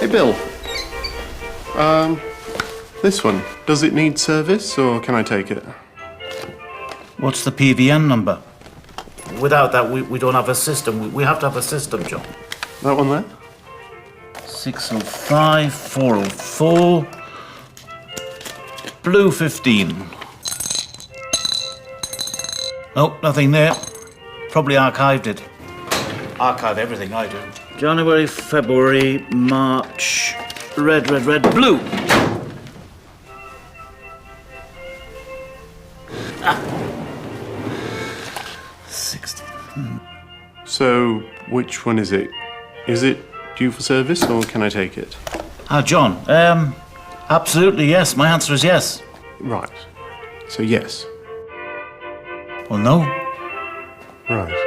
Hey, Bill. This one. Does it need service, or can I take it? What's the PVN number? Without that, we don't have a system. We have to have a system, John. That one there? 605, 404, blue 15. Nope, nothing there. Probably archived it. Archive everything I do. January, February, March, red, blue. Ah. 60. So, which one is it? Is it due for service, or can I take it? John, absolutely yes. My answer is yes. Right. So, yes. Well, no. Right.